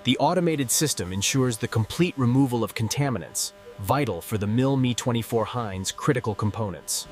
The automated system ensures the complete removal of contaminants, vital for the Mi-24 Hind's critical components.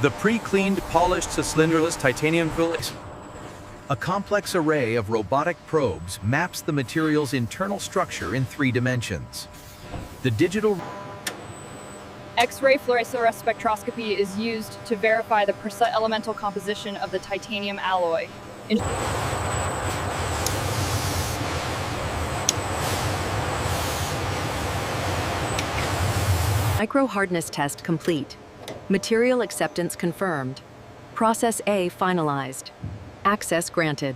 The pre-cleaned, polished cylinderless titanium fillet. A complex array of robotic probes maps the material's internal structure in 3 dimensions. The digital X-ray fluorescence spectroscopy is used to verify the precise elemental composition of the titanium alloy. Micro-hardness test complete. Material acceptance confirmed. Process A finalized. Access granted.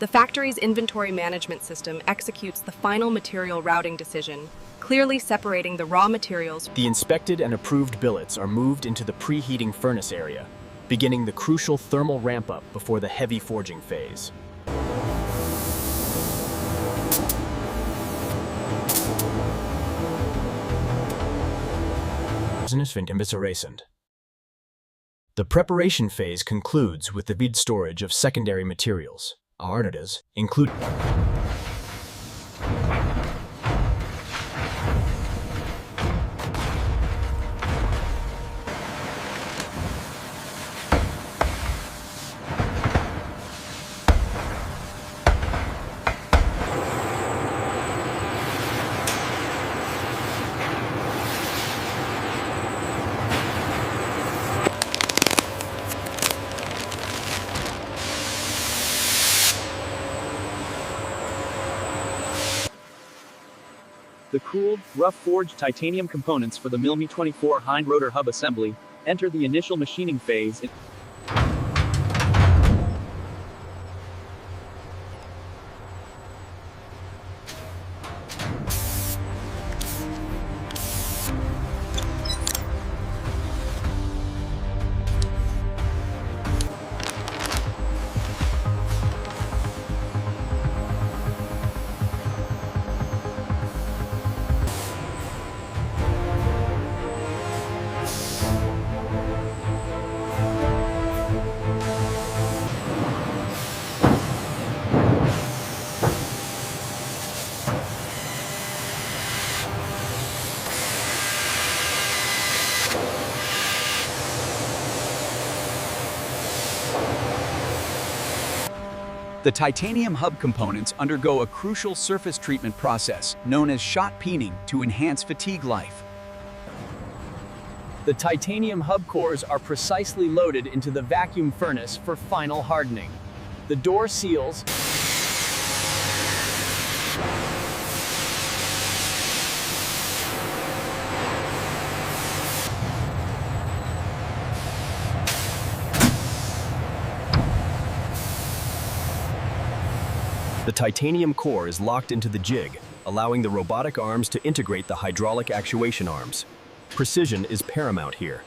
The factory's inventory management system executes the final material routing decision, clearly separating the raw materials. The inspected and approved billets are moved into the preheating furnace area, beginning the crucial thermal ramp-up before the heavy forging phase. The preparation phase concludes with the bead storage of secondary materials. Artidas include The cooled, rough-forged titanium components for the Mi-24 Hind Rotor Hub Assembly enter the initial machining phase. The titanium hub components undergo a crucial surface treatment process known as shot peening to enhance fatigue life. The titanium hub cores are precisely loaded into the vacuum furnace for final hardening. The door seals The titanium core is locked into the jig, allowing the robotic arms to integrate the hydraulic actuation arms. Precision is paramount here.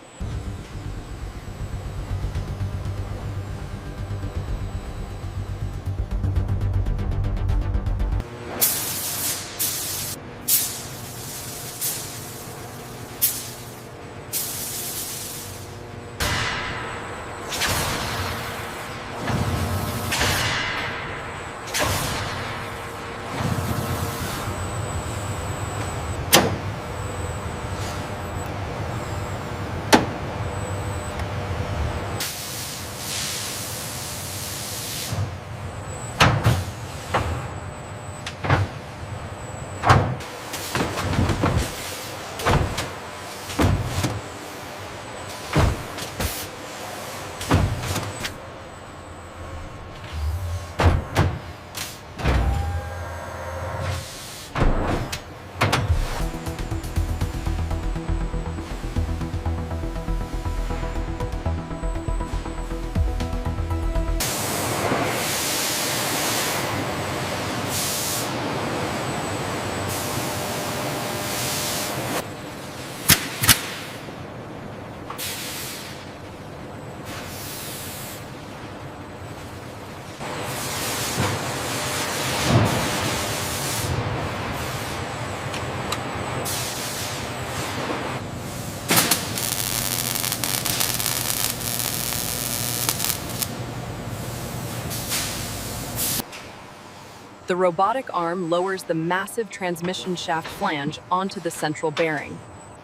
The robotic arm lowers the massive transmission shaft flange onto the central bearing.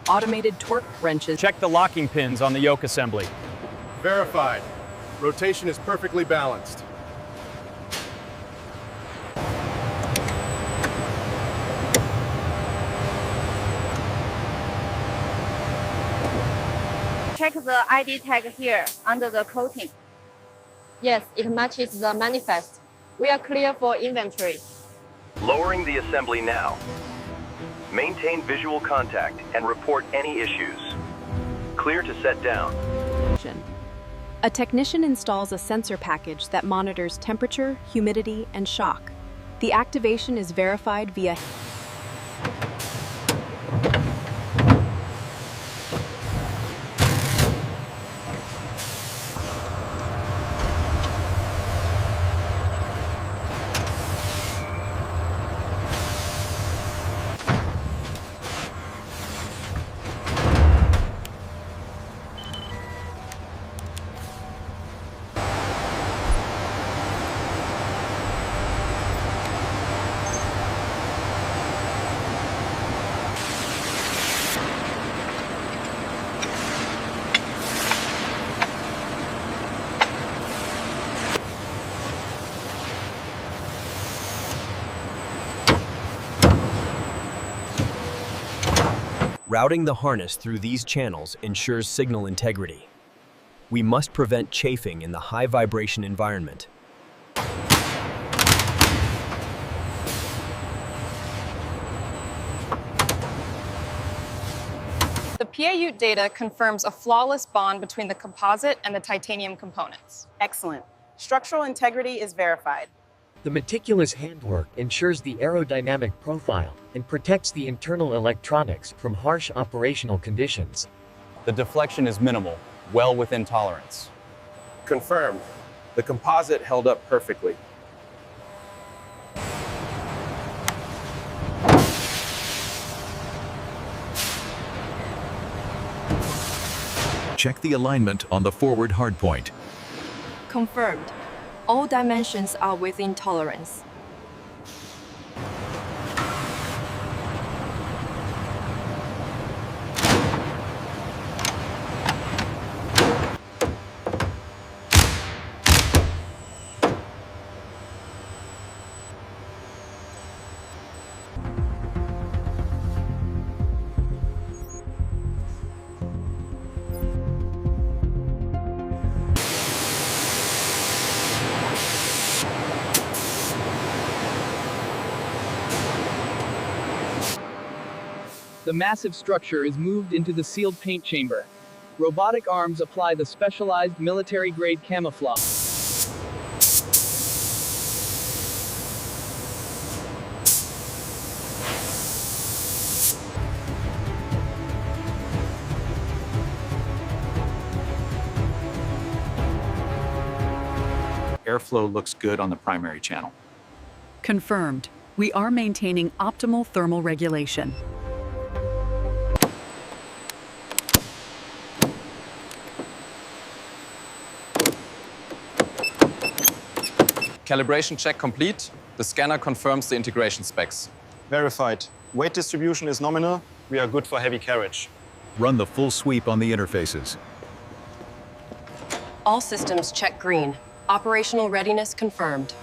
Automated torque wrenches Check the locking pins on the yoke assembly. Verified. Rotation is perfectly balanced. Check the ID tag here under the coating. Yes, it matches the manifest. We are clear for inventory. Lowering the assembly now. Maintain visual contact and report any issues. Clear to set down. A technician installs a sensor package that monitors temperature, humidity, and shock. The activation is verified via Routing the harness through these channels ensures signal integrity. We must prevent chafing in the high vibration environment. The PAU data confirms a flawless bond between the composite and the titanium components. Excellent. Structural integrity is verified. The meticulous handwork ensures the aerodynamic profile and protects the internal electronics from harsh operational conditions. The deflection is minimal, well within tolerance. Confirmed. The composite held up perfectly. Check the alignment on the forward hardpoint. confirmed. All dimensions are within tolerance. The massive structure is moved into the sealed paint chamber. Robotic arms apply the specialized military-grade camouflage. Airflow looks good on the primary channel. Confirmed. We are maintaining optimal thermal regulation. Calibration check complete. The scanner confirms the integration specs. Verified. Weight distribution is nominal. We are good for heavy carriage. Run the full sweep on the interfaces. All systems check green. Operational readiness confirmed.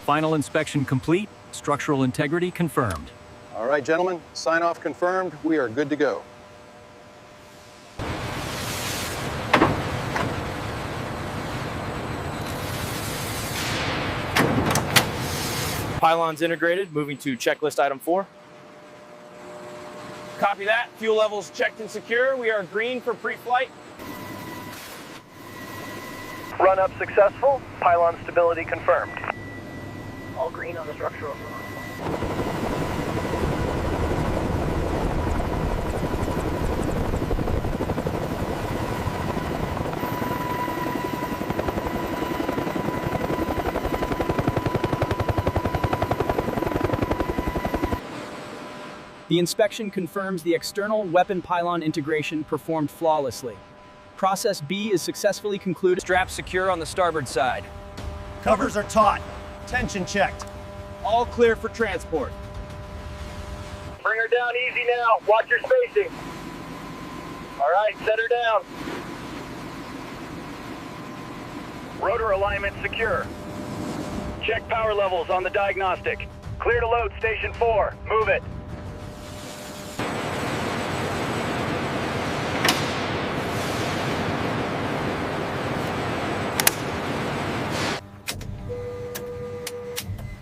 Final inspection complete, structural integrity confirmed. All right, gentlemen, sign off confirmed. We are good to go. Pylons integrated, moving to checklist item 4. Copy that. Fuel levels checked and secure. We are green for pre-flight. Run up successful. Pylon stability confirmed. All green on the structural. The inspection confirms the external weapon pylon integration performed flawlessly. Process B is successfully concluded. Straps secure on the starboard side. Covers are taut. Tension checked. All clear for transport. Bring her down easy now. Watch your spacing. All right, set her down. Rotor alignment secure. Check power levels on the diagnostic. Clear to load Station 4. Move it.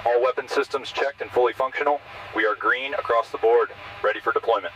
All weapon systems checked and fully functional. We are green across the board, ready for deployment.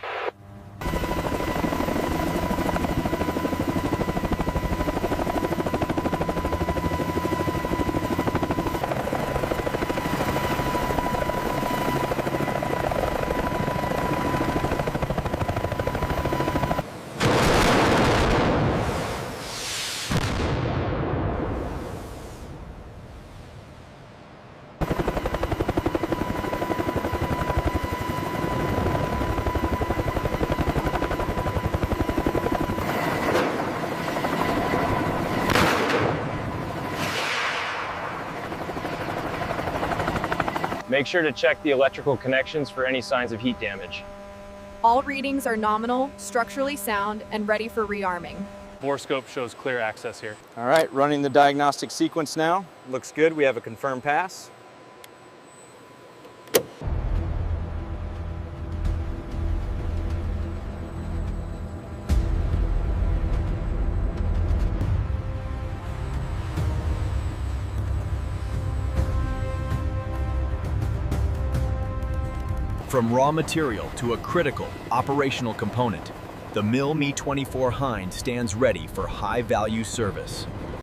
Make sure to check the electrical connections for any signs of heat damage. All readings are nominal, structurally sound, and ready for rearming. Borescope shows clear access here. All right, running the diagnostic sequence now. Looks good. We have a confirmed pass. From raw material to a critical operational component, the Mi-24 Hind stands ready for high-value service.